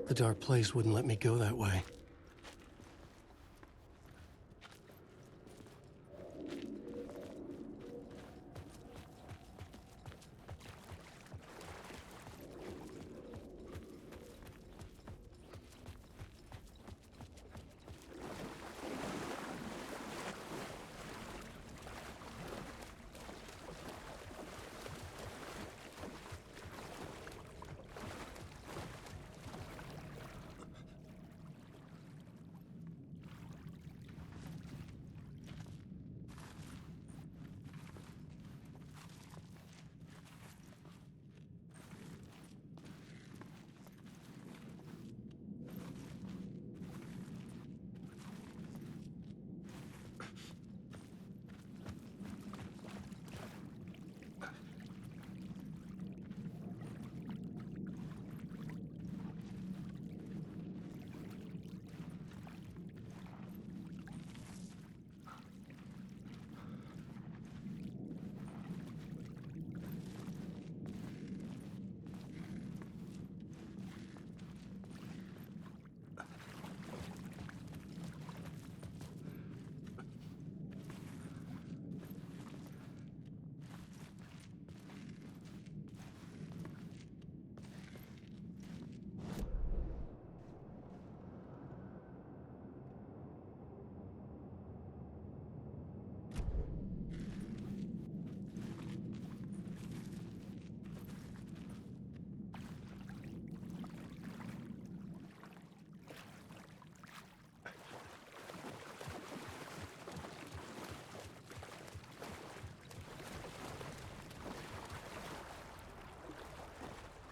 The dark place wouldn't let me go that way.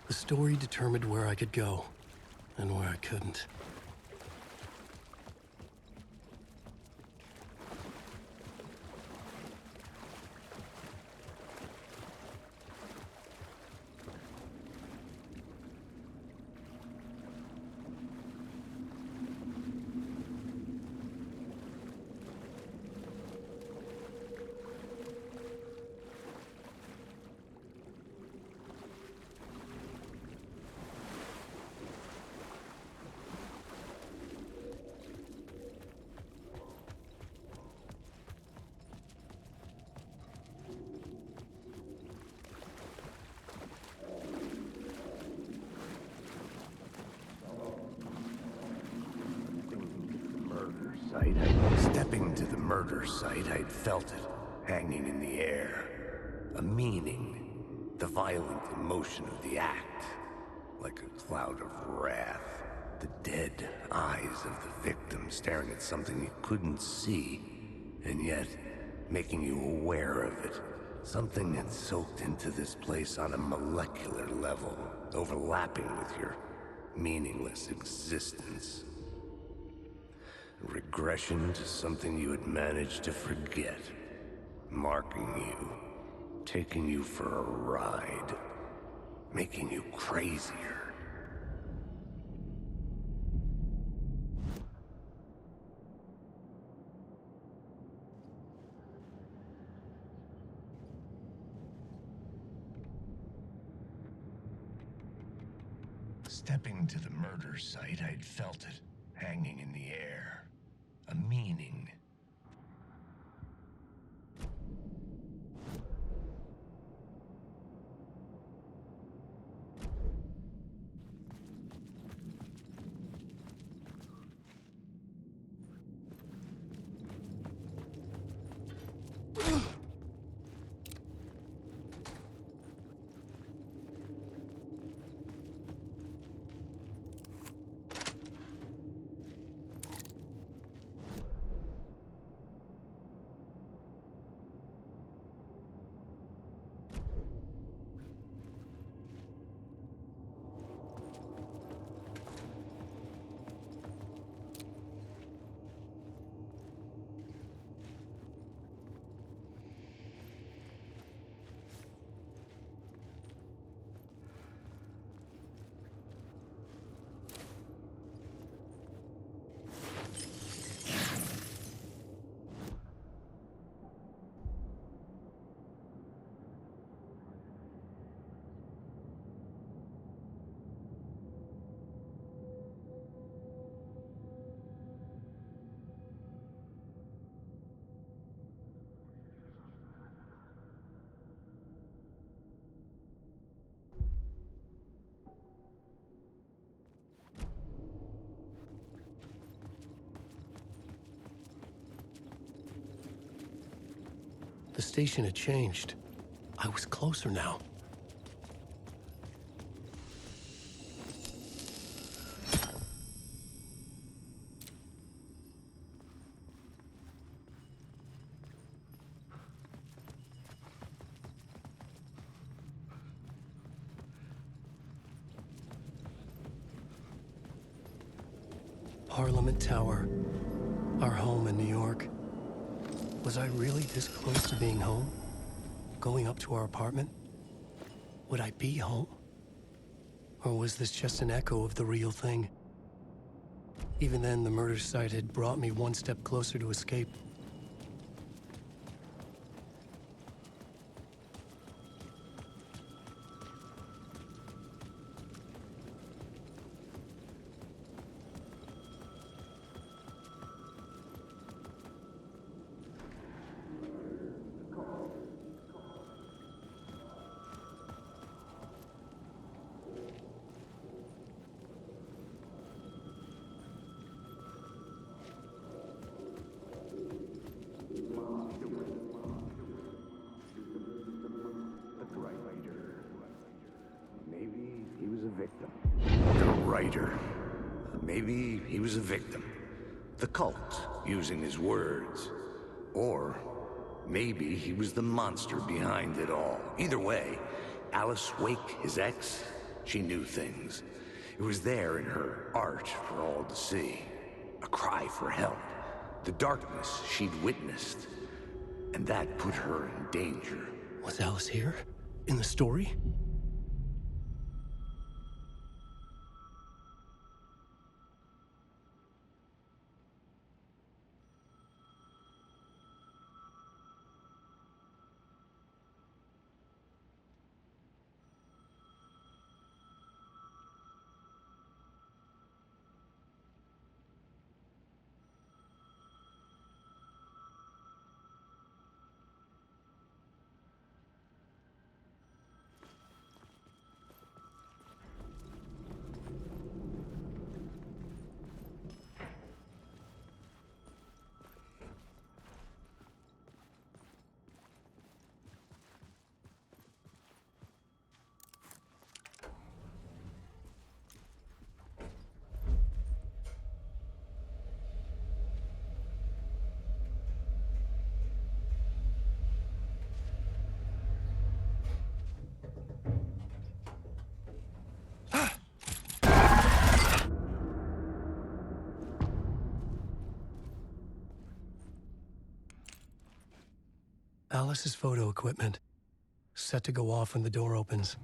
The story determined where I could go, and where I couldn't. Stepping to the murder site, I'd felt it, hanging in the air. A meaning, the violent emotion of the act. Like a cloud of wrath. The dead eyes of the victim staring at something you couldn't see, and yet making you aware of it. Something that soaked into this place on a molecular level, overlapping with your meaningless existence. Regression to something you had managed to forget. Marking you. Taking you for a ride. Making you crazier. Stepping to the murder site, I'd felt it, hanging in the air. A meaning. station had changed. I was closer now. Parliament Tower, our home in New York. Was I really this close to being home? Going up to our apartment? Would I be home? Or was this just an echo of the real thing? Even then, the murder site had brought me one step closer to escape. Maybe he was a victim. The writer. Maybe he was a victim. The cult, using his words. Or maybe he was the monster behind it all. Either way, Alice Wake, his ex, she knew things. It was there in her art for all to see. A cry for help. The darkness she'd witnessed. And that put her in danger. Was Alice here? In the story? Alice's photo equipment, set to go off when the door opens.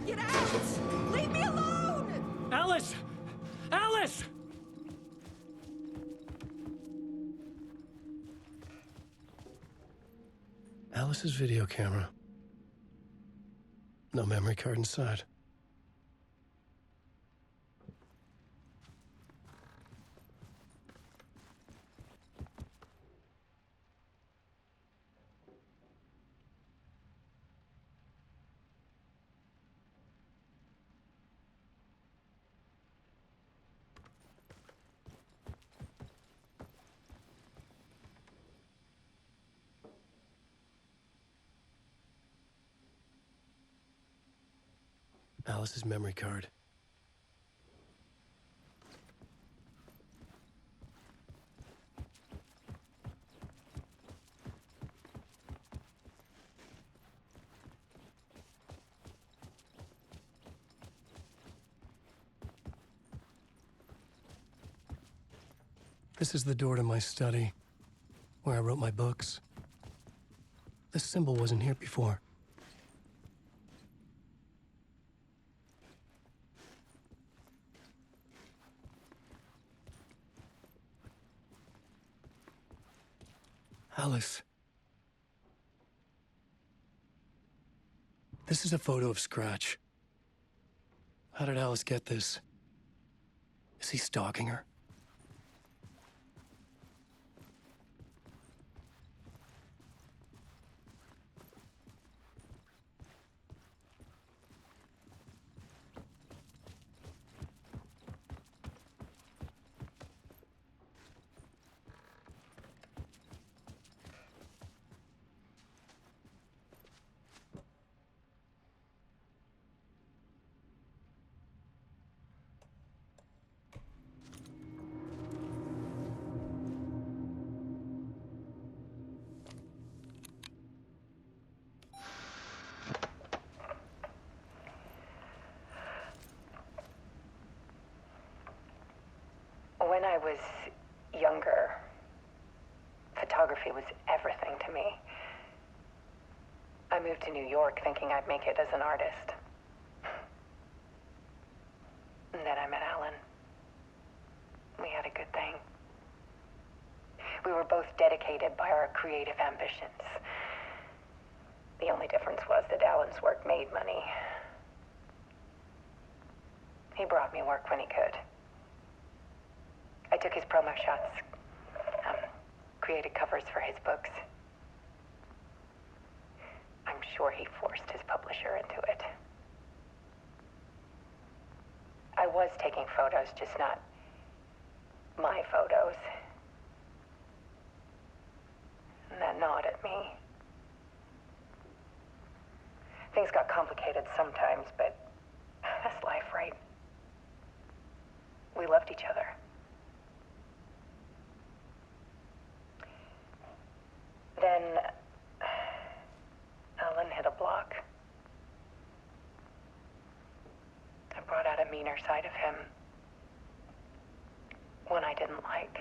Get out! Leave me alone! Alice! Alice! Alice's video camera. No memory card inside. Alice's memory card. This is the door to my study, where I wrote my books. This symbol wasn't here before. Alice. This is a photo of Scratch. How did Alice get this? Is he stalking her? When I was younger, photography was everything to me. I moved to New York thinking I'd make it as an artist. And then I met Alan. We had a good thing. We were both dedicated by our creative ambitions. The only difference was that Alan's work made money. He brought me work when he could. I took his promo shots, created covers for his books. I'm sure he forced his publisher into it. I was taking photos, just not my photos. And that gnawed at me. Things got complicated sometimes, but that's life, right? We loved each other. Then Alan hit a block. I brought out a meaner side of him. One I didn't like.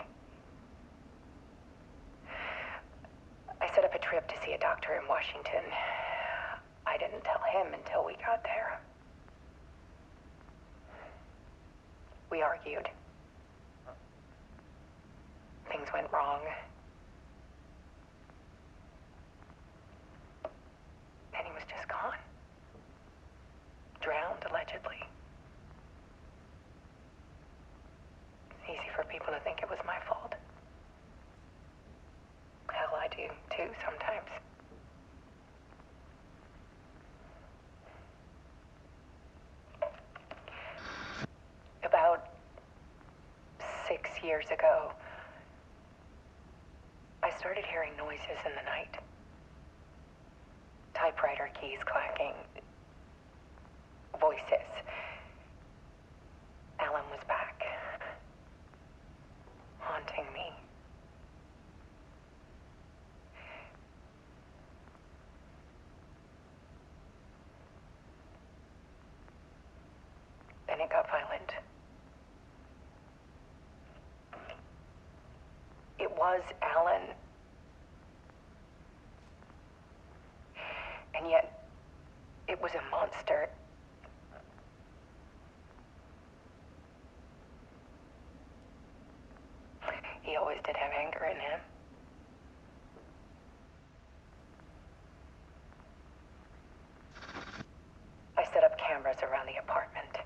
I set up a trip to see a doctor in Washington. I didn't tell him until we got there. We argued. Things went wrong. And he was just gone. Drowned, allegedly. It's easy for people to think it was my fault. Hell, I do, too, sometimes. About 6 years ago, I started hearing noises in the night. Typewriter keys clacking. Voices. Alan was back. Haunting me. Then it got violent. It was Alan. And yet, it was a monster. He always did have anger in him. I set up cameras around the apartment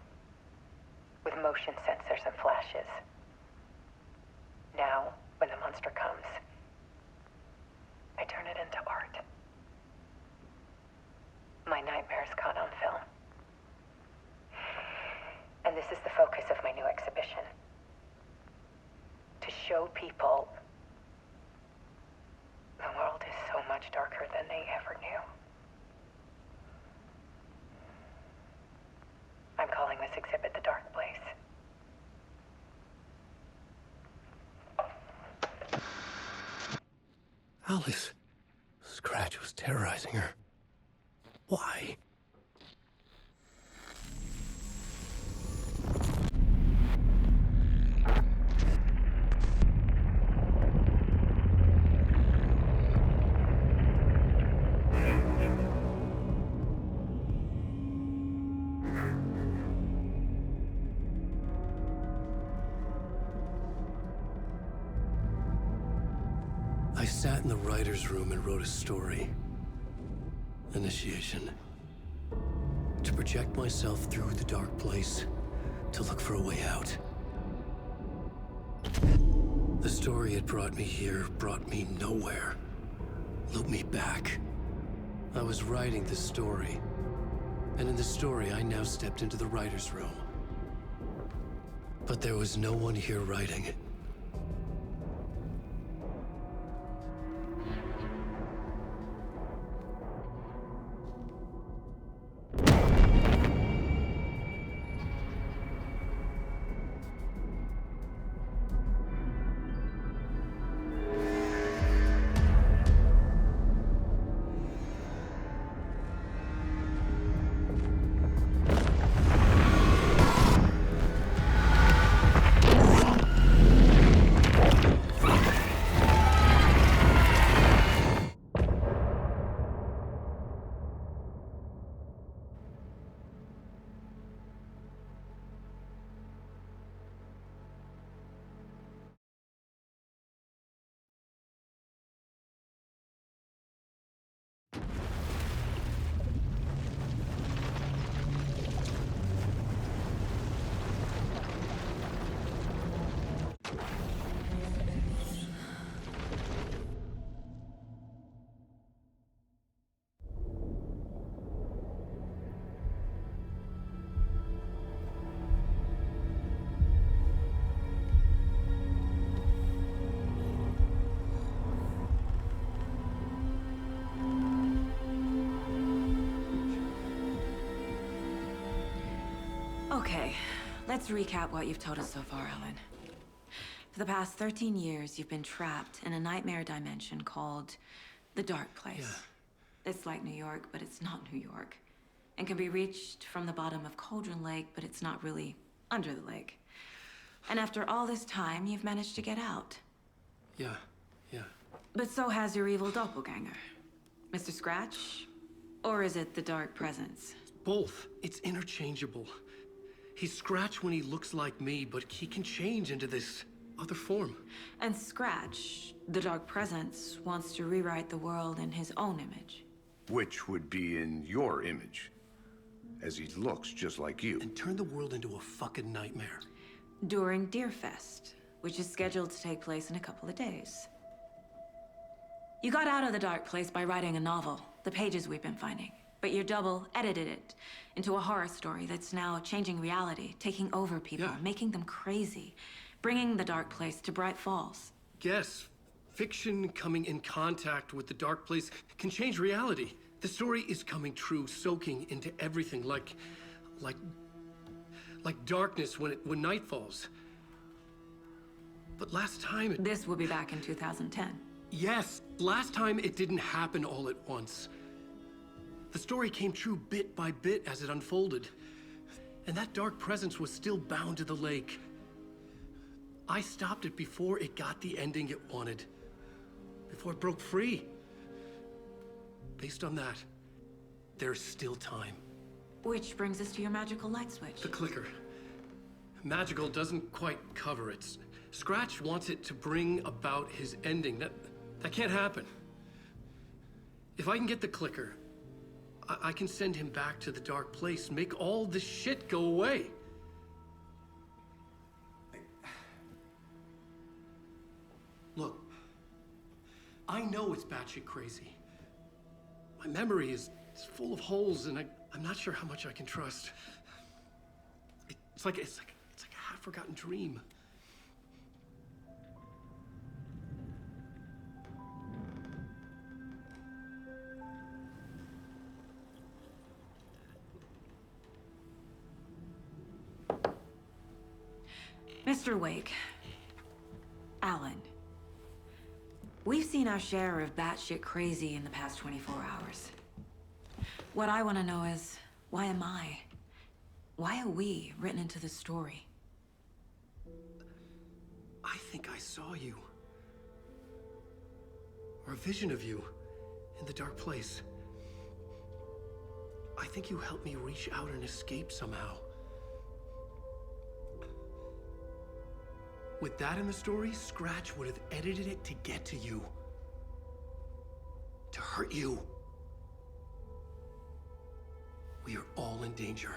with motion sensors and flashes. Now, when the monster comes, I turn it into art. My nightmares caught on film. And this is the focus of my new exhibition. To show people the world is so much darker than they ever knew. I'm calling this exhibit The Dark Place. Alice. Scratch was terrorizing her. Why? I sat in the writer's room and wrote a story. Initiation. To project myself through the dark place, to look for a way out. The story had brought me here, brought me nowhere. Looped me back. I was writing the story. And in the story, I now stepped into the writer's room. But there was no one here writing it. Okay, let's recap what you've told us so far, Alan. For the past 13 years, you've been trapped in a nightmare dimension called the Dark Place. Yeah. It's like New York, but it's not New York. And can be reached from the bottom of Cauldron Lake, but it's not really under the lake. And after all this time, you've managed to get out. Yeah. But so has your evil doppelganger. Mr. Scratch? Or is it the Dark Presence? Both. It's interchangeable. He's Scratch when he looks like me, but he can change into this other form. And Scratch, the Dark Presence, wants to rewrite the world in his own image. Which would be in your image, as he looks just like you. And turn the world into a fucking nightmare. During Deerfest, which is scheduled to take place in a couple of days. You got out of the Dark Place by writing a novel, the pages we've been finding. But your double edited it into a horror story that's now changing reality, taking over people, Yeah. making them crazy, bringing the Dark Place to Bright Falls. Yes, fiction coming in contact with the Dark Place can change reality. The story is coming true, soaking into everything like darkness when night falls. But last time it... This will be back in 2010. Yes, last time it didn't happen all at once. The story came true bit by bit as it unfolded. And that dark presence was still bound to the lake. I stopped it before it got the ending it wanted. Before it broke free. Based on that, there's still time. Which brings us to your magical light switch. The clicker. Magical doesn't quite cover it. Scratch wants it to bring about his ending. That can't happen. If I can get the clicker, I can send him back to the Dark Place, make all this shit go away. Look, I know it's batshit crazy. My memory is full of holes, and I'm not sure how much I can trust. It's like a half-forgotten dream. Mr. Wake. Alan. We've seen our share of batshit crazy in the past 24 hours. What I want to know is, why am I? Why are we written into the story? I think I saw you. Or a vision of you in the Dark Place. I think you helped me reach out and escape somehow. With that in the story, Scratch would have edited it to get to you. To hurt you. We are all in danger.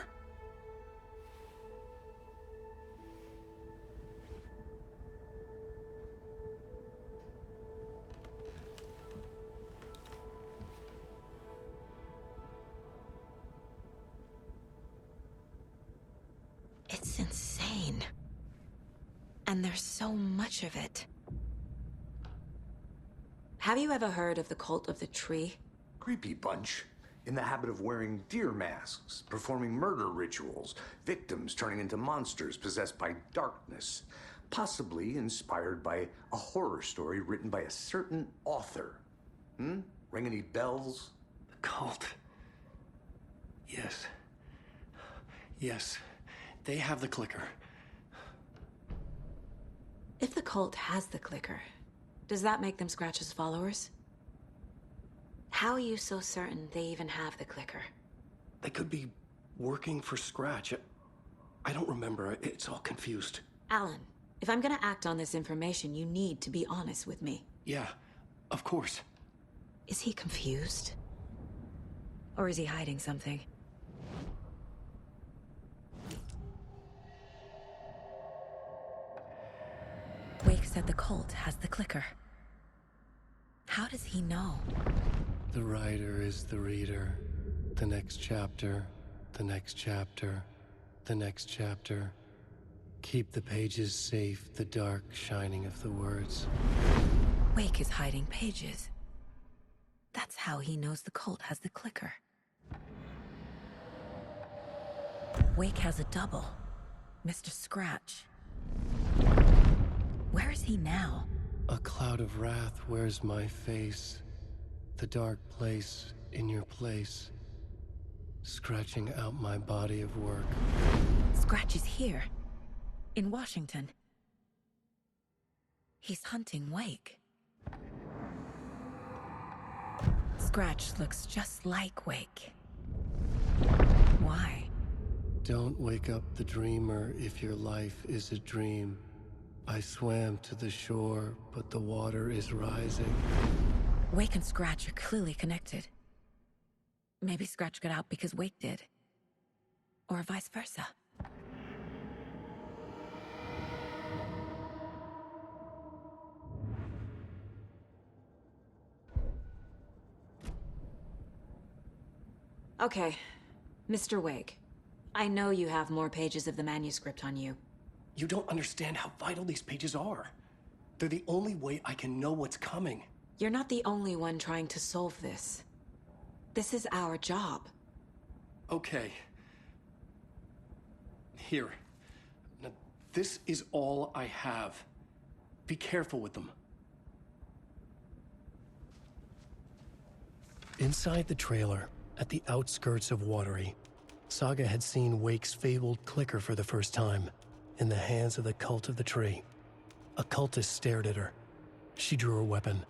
It's insane. And there's so much of it. Have you ever heard of the Cult of the Tree? Creepy bunch. In the habit of wearing deer masks, performing murder rituals, victims turning into monsters possessed by darkness, possibly inspired by a horror story written by a certain author. Ring any bells? The cult. Yes. Yes. They have the clicker. If the cult has the clicker, does that make them Scratch's followers? How are you so certain they even have the clicker? They could be working for Scratch. I don't remember. It's all confused. Alan, if I'm gonna act on this information, you need to be honest with me. Yeah, of course. Is he confused? Or is he hiding something? Wake said the cult has the clicker. How does he know? The writer is the reader. The next chapter, the next chapter, the next chapter. Keep the pages safe, the dark shining of the words. Wake is hiding pages. That's how he knows the cult has the clicker. Wake has a double. Mr. Scratch. Where is he now? A cloud of wrath wears my face. The dark place in your place. Scratching out my body of work. Scratch is here. In Washington. He's hunting Wake. Scratch looks just like Wake. Why? Don't wake up the dreamer if your life is a dream. I swam to the shore, but the water is rising. Wake and Scratch are clearly connected. Maybe Scratch got out because Wake did. Or vice versa. Okay, Mr. Wake. I know you have more pages of the manuscript on you. You don't understand how vital these pages are. They're the only way I can know what's coming. You're not the only one trying to solve this. This is our job. Okay. Here. Now, this is all I have. Be careful with them. Inside the trailer, at the outskirts of Watery, Saga had seen Wake's fabled clicker for the first time, in the hands of the Cult of the Tree. A cultist stared at her. She drew her weapon.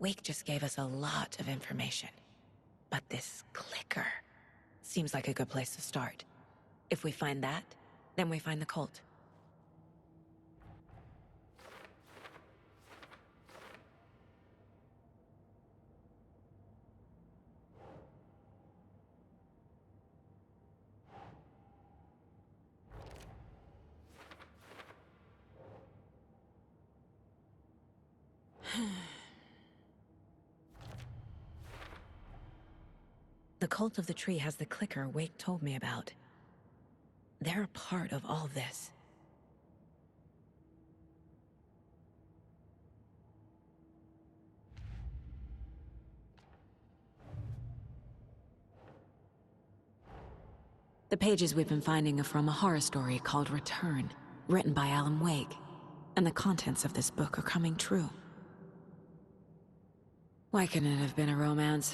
Wake just gave us a lot of information. But this clicker seems like a good place to start. If we find that, then we find the cult. The Cult of the Tree has the clicker Wake told me about. They're a part of all this. The pages we've been finding are from a horror story called Return, written by Alan Wake. And the contents of this book are coming true. Why couldn't it have been a romance?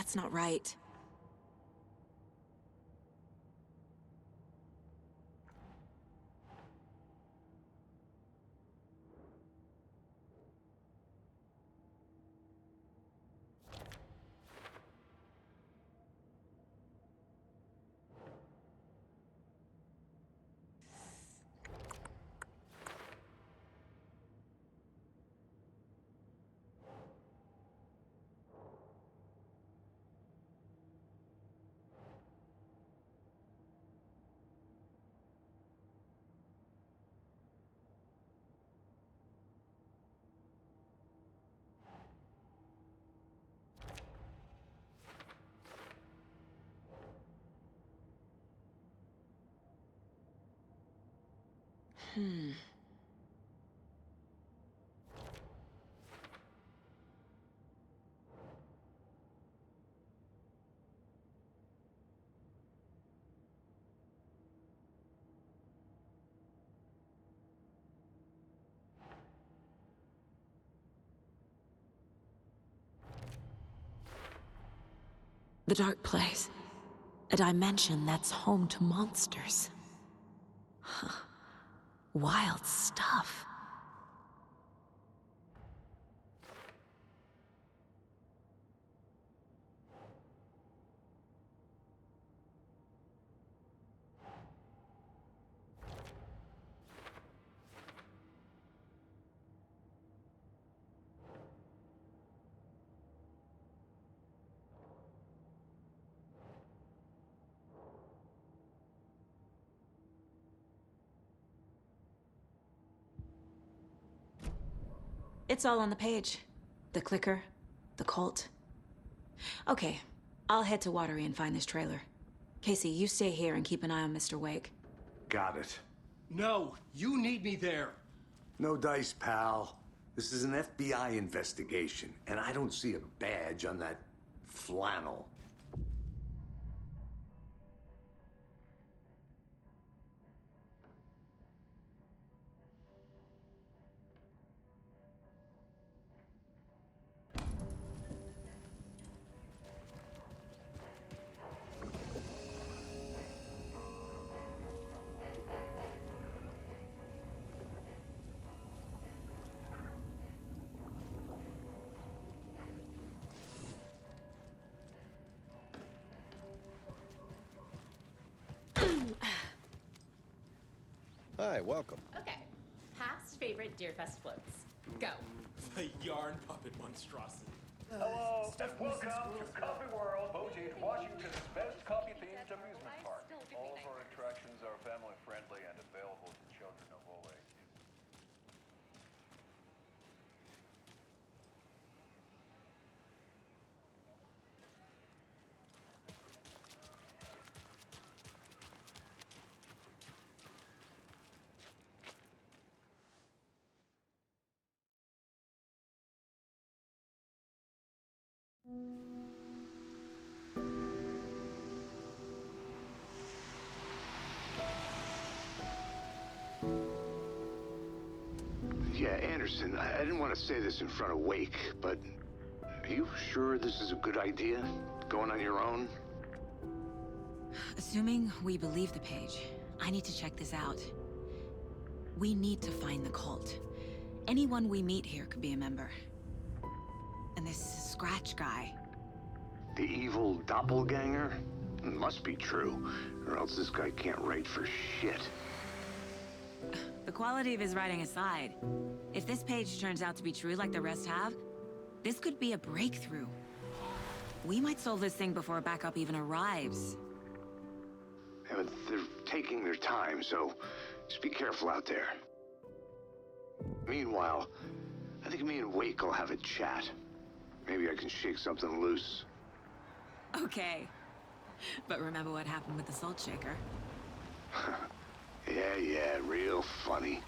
That's not right. The dark place. A dimension that's home to monsters. Huh. Wild stuff. It's all on the page. The clicker, the cult. Okay, I'll head to Watery and find this trailer. Casey, you stay here and keep an eye on Mr. Wake. Got it. No, you need me there. No dice, pal. This is an FBI investigation, and I don't see a badge on that flannel. Hi, welcome. Okay. Past favorite Deerfest floats. Go. The yarn puppet monstrosity. Hello, and welcome to Coffee World, Boutique, Washington's best coffee-themed amusement park. All of our attractions are family-friendly and available to children of all ages. Yeah, Anderson, I didn't want to say this in front of Wake, but are you sure this is a good idea? Going on your own? Assuming we believe the page, I need to check this out. We need to find the cult. Anyone we meet here could be a member. And this Scratch guy. The evil doppelganger? It must be true, or else this guy can't write for shit. The quality of his writing aside, if this page turns out to be true like the rest have, this could be a breakthrough. We might solve this thing before backup even arrives. Yeah, but they're taking their time, so just be careful out there. Meanwhile, I think me and Wake will have a chat. Maybe I can shake something loose. Okay. But remember what happened with the salt shaker? Yeah, real funny.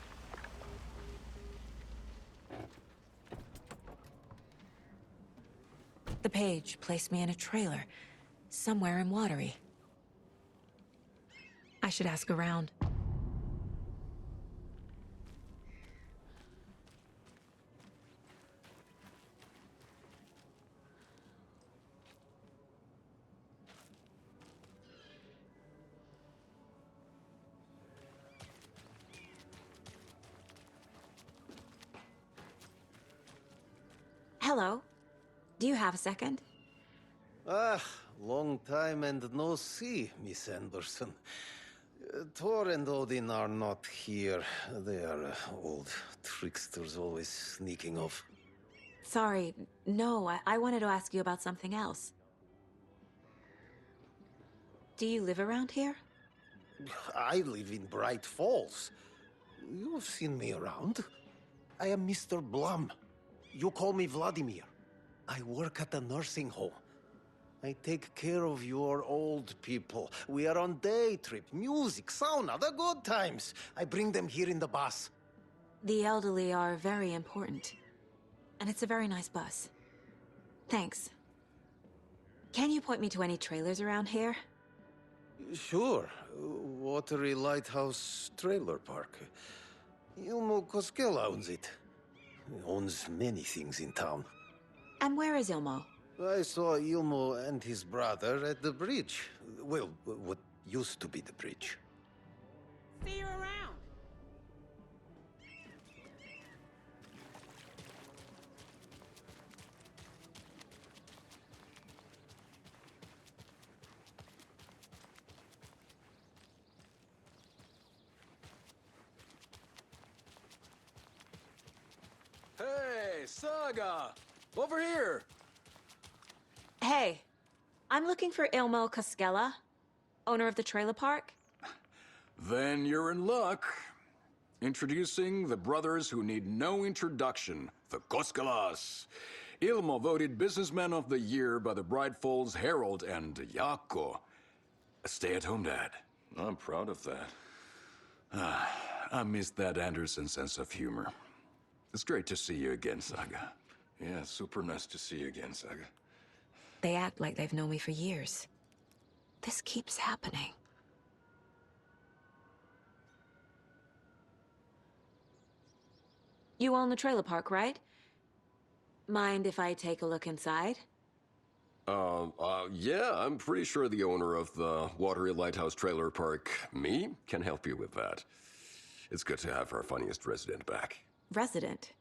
The page placed me in a trailer, somewhere in Watery. I should ask around. Hello. Do you have a second? Ah, long time and no see, Miss Anderson. Thor and Odin are not here. They are old tricksters always sneaking off. Sorry. No, I wanted to ask you about something else. Do you live around here? I live in Bright Falls. You've seen me around. I am Mr. Blum. You call me Vladimir. I work at a nursing home. I take care of your old people. We are on day trip, music, sauna, the good times. I bring them here in the bus. The elderly are very important. And it's a very nice bus. Thanks. Can you point me to any trailers around here? Sure. Watery Lighthouse Trailer Park. Ilmo Koskela owns it. He owns many things in town. And where is Ilmo? I saw Ilmo and his brother at the bridge. Well, what used to be the bridge. See you around. Hey, Saga! Over here! Hey, I'm looking for Ilmo Koskela, owner of the trailer park. Then you're in luck. Introducing the brothers who need no introduction, the Koskelas. Ilmo voted Businessman of the Year by the Bright Falls Herald, and Jaakko, a stay-at-home dad. I'm proud of that. I missed that Anderson sense of humor. It's great to see you again, Saga. Yeah, super nice to see you again, Saga. They act like they've known me for years. This keeps happening. You own the trailer park, right? Mind if I take a look inside? Yeah, I'm pretty sure the owner of the Watery Lighthouse Trailer Park, me, can help you with that. It's good to have our funniest resident back. Resident?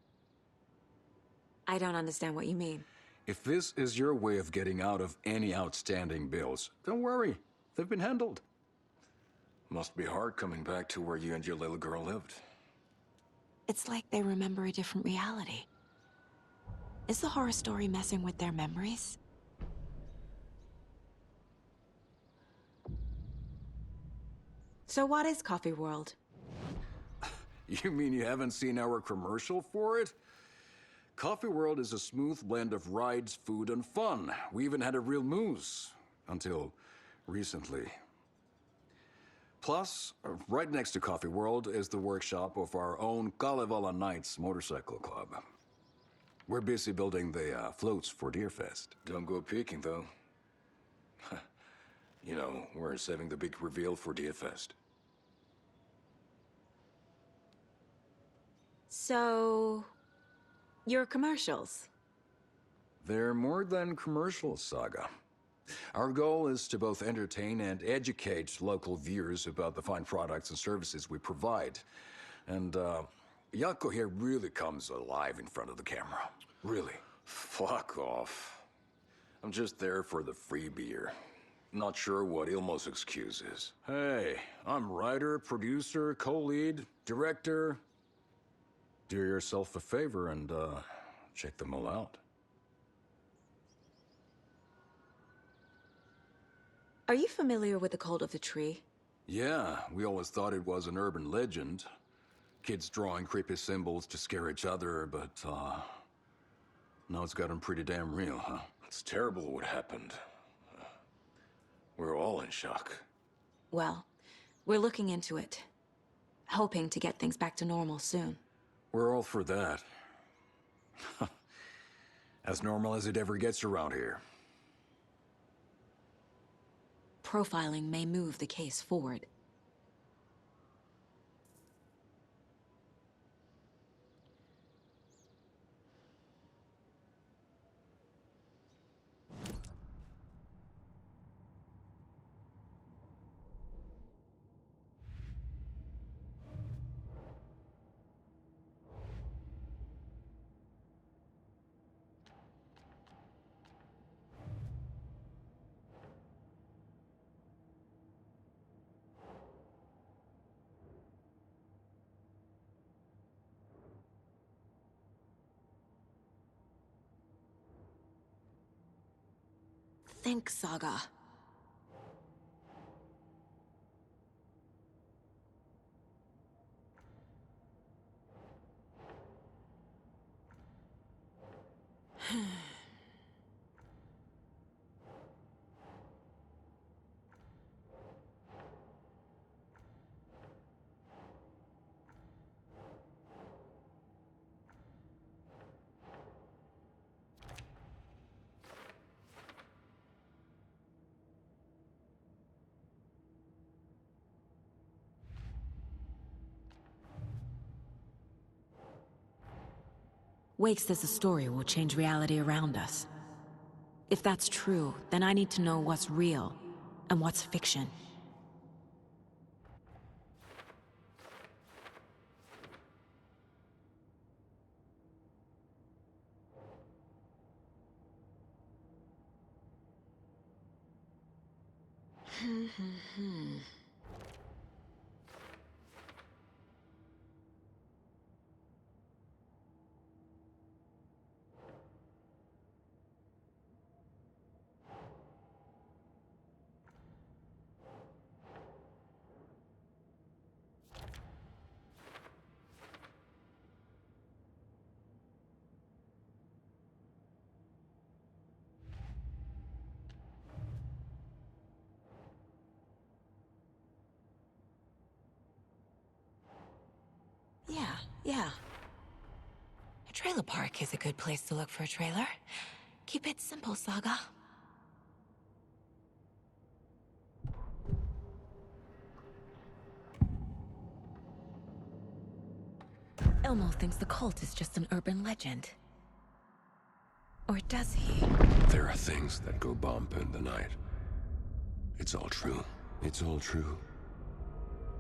I don't understand what you mean. If this is your way of getting out of any outstanding bills, don't worry. They've been handled. Must be hard coming back to where you and your little girl lived. It's like they remember a different reality. Is the horror story messing with their memories? So what is Coffee World? You mean you haven't seen our commercial for it? Coffee World is a smooth blend of rides, food, and fun. We even had a real moose. Until recently. Plus, right next to Coffee World is the workshop of our own Kalevala Knights Motorcycle Club. We're busy building the floats for Deerfest. Don't go peeking, though. You know, we're saving the big reveal for Deerfest. So... your commercials? They're more than commercials, Saga. Our goal is to both entertain and educate local viewers about the fine products and services we provide. And, Jaakko here really comes alive in front of the camera. Really. Fuck off. I'm just there for the free beer. Not sure what Ilmo's excuse is. Hey, I'm writer, producer, co-lead, director. Do yourself a favor and, check them all out. Are you familiar with the Cult of the Tree? Yeah, we always thought it was an urban legend. Kids drawing creepy symbols to scare each other, but, now it's gotten pretty damn real, huh? It's terrible what happened. We're all in shock. Well, we're looking into it. Hoping to get things back to normal soon. We're all for that. As normal as it ever gets around here. Profiling may move the case forward. think, Saga? Wake says the story will change reality around us. If that's true, then I need to know what's real and what's fiction. Yeah. A trailer park is a good place to look for a trailer. Keep it simple, Saga. Elmo thinks the cult is just an urban legend. Or does he? There are things that go bump in the night. It's all true. It's all true.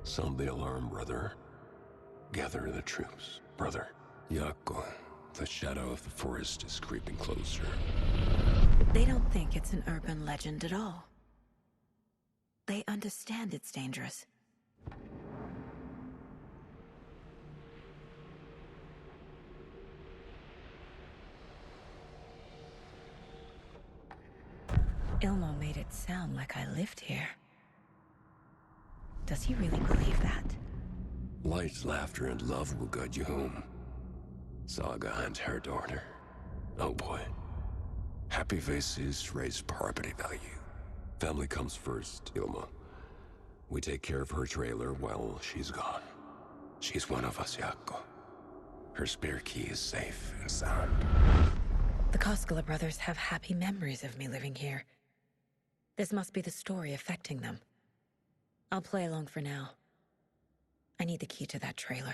Sound the alarm, brother. Gather the troops, brother. Yako, the shadow of the forest is creeping closer. They don't think it's an urban legend at all. They understand it's dangerous. Ilmo made it sound like I lived here. Does he really believe that? Light, laughter, and love will guide you home. Saga and her daughter. Oh boy. Happy faces raise property value. Family comes first, Ilma. We take care of her trailer while she's gone. She's one of us, Yako. Her spare key is safe and sound. The Koskela brothers have happy memories of me living here. This must be the story affecting them. I'll play along for now. I need the key to that trailer.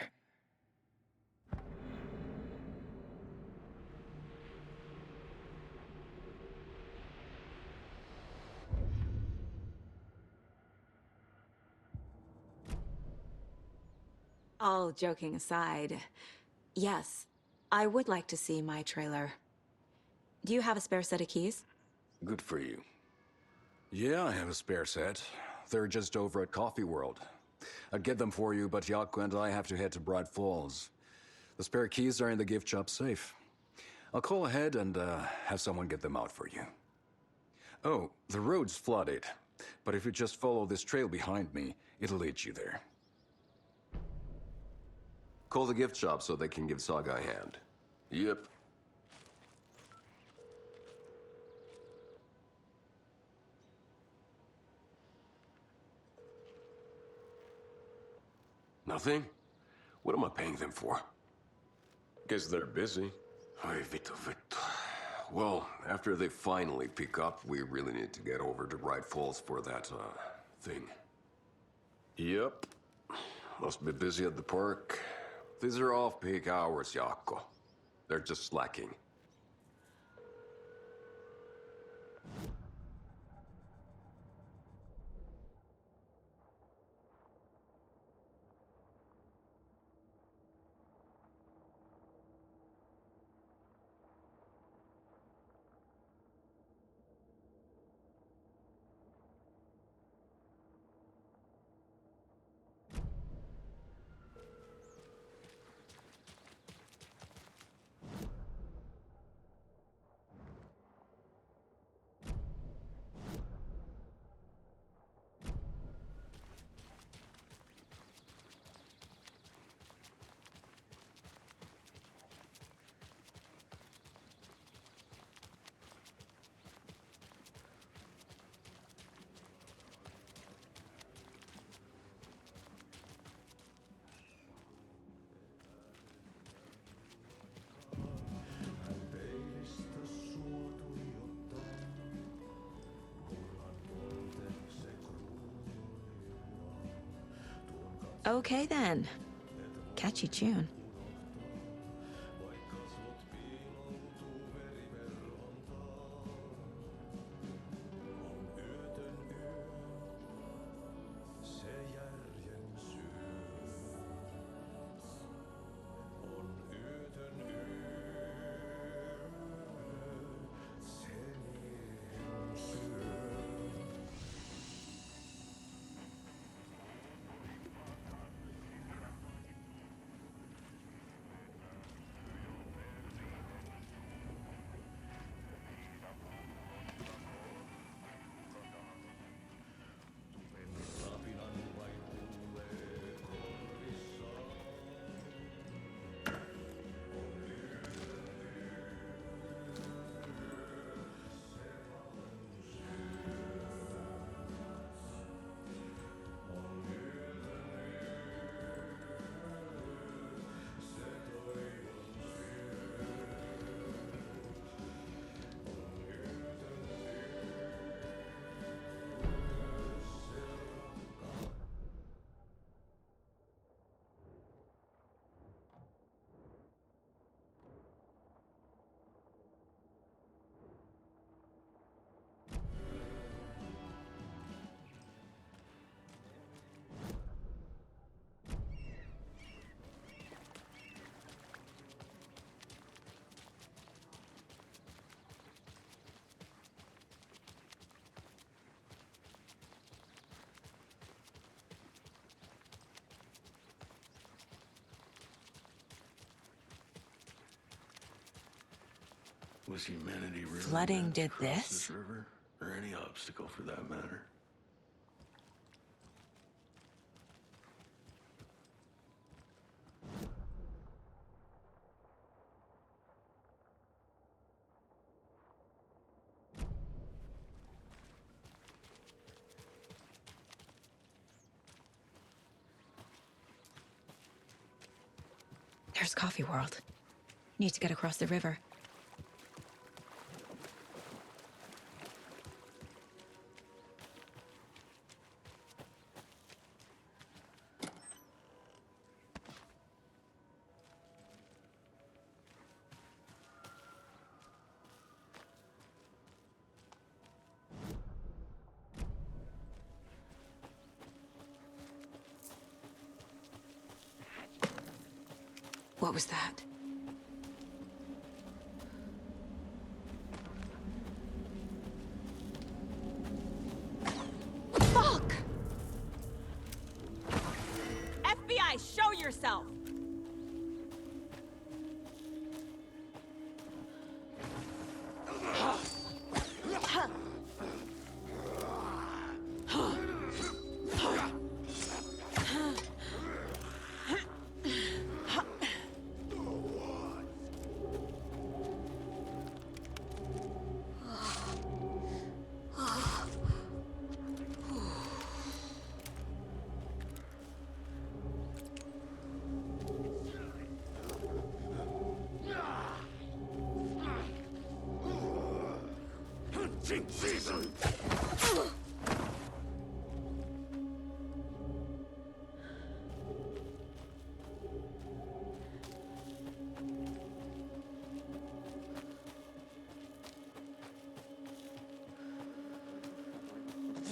All joking aside, yes, I would like to see my trailer. Do you have a spare set of keys? Good for you. Yeah, I have a spare set. They're just over at Coffee World. I'd get them for you, but Yako and I have to head to Bright Falls. The spare keys are in the gift shop safe. I'll call ahead and have someone get them out for you. Oh, the road's flooded, but if you just follow this trail behind me, it'll lead you there. Call the gift shop so they can give Saga a hand. Yep. Nothing? What am I paying them for? Guess they're busy. Ay, Vito. Well, after they finally pick up, we really need to get over to Bright Falls for that, thing. Yep. Must be busy at the park. These are off-peak hours, Yako. They're just slacking. Okay then. Catchy tune. Was humanity really Flooding meant to did cross this? this river? Or any obstacle for that matter? There's Coffee World. Need to get across the river. What was that? Fuck! FBI, show yourself! Season!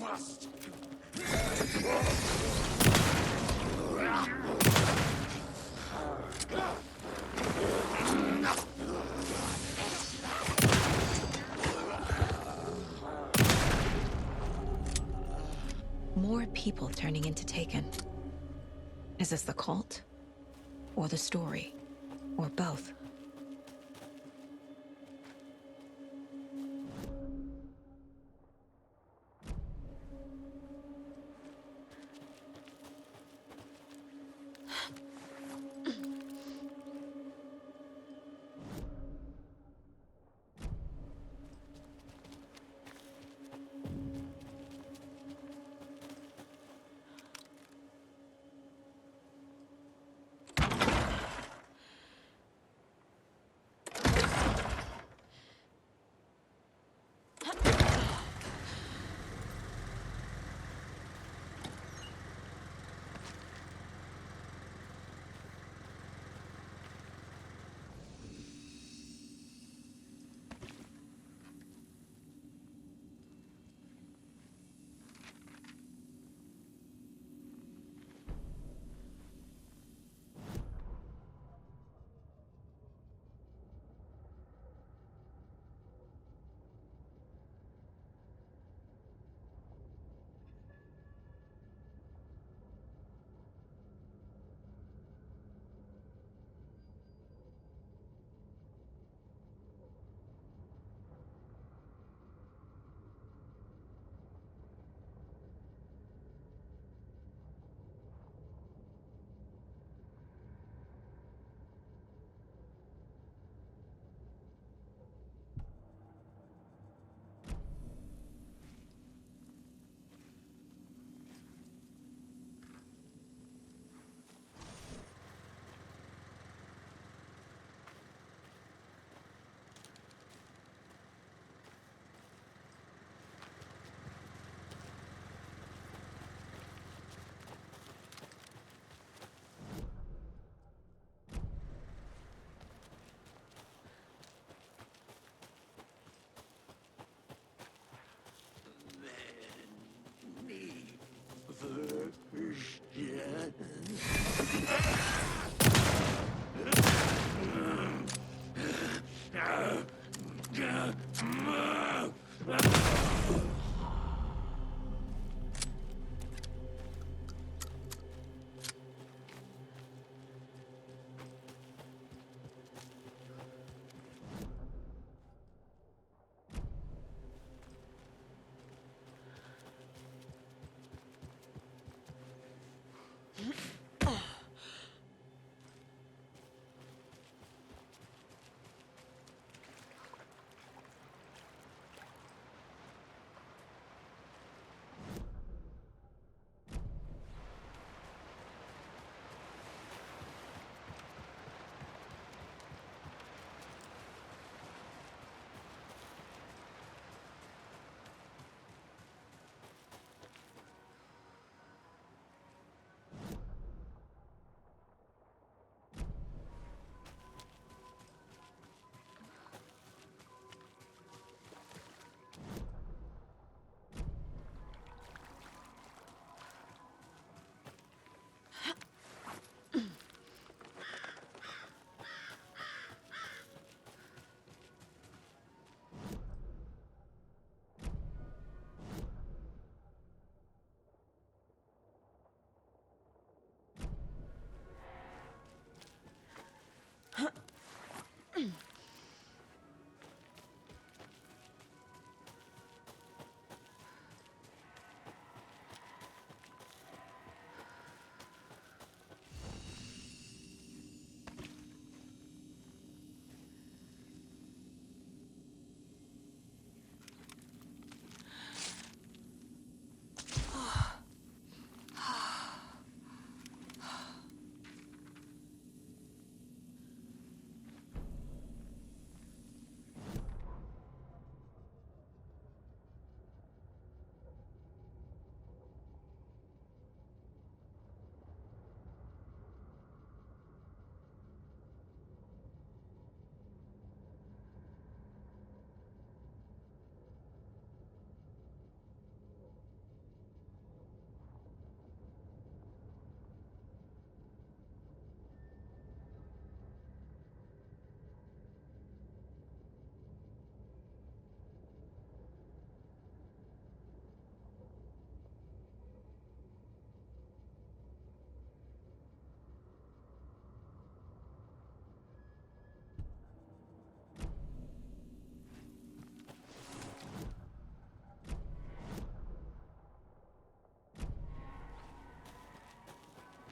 Rust! More people turning into Taken. Is this the cult? Or the story? Or both?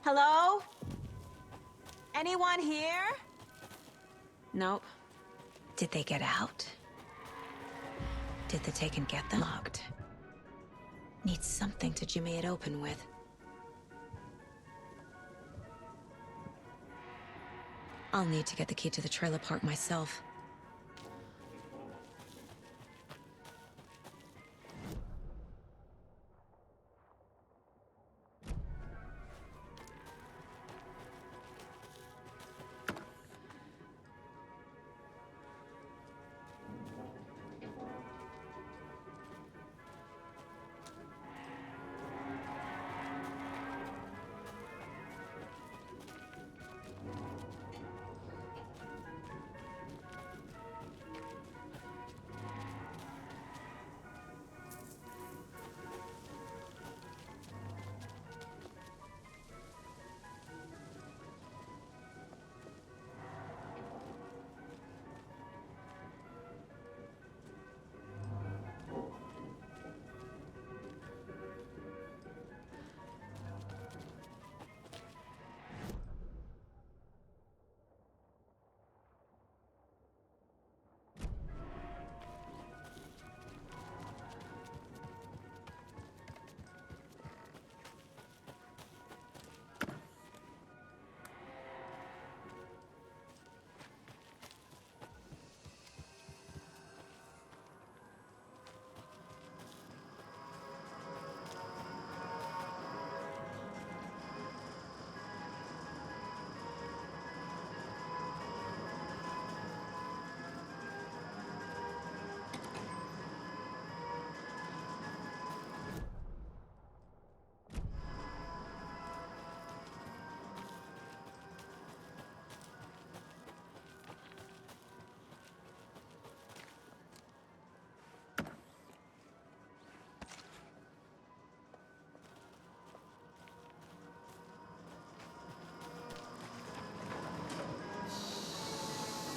Hello? Anyone here? Nope. Did they get out? Did the Taken get them? Locked. Need something to jimmy it open with. I'll need to get the key to the trailer park myself.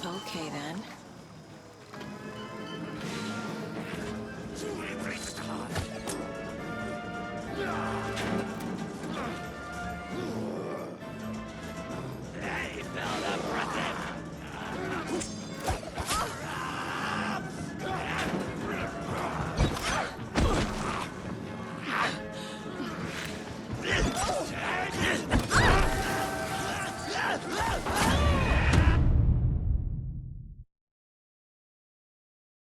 Okay, then.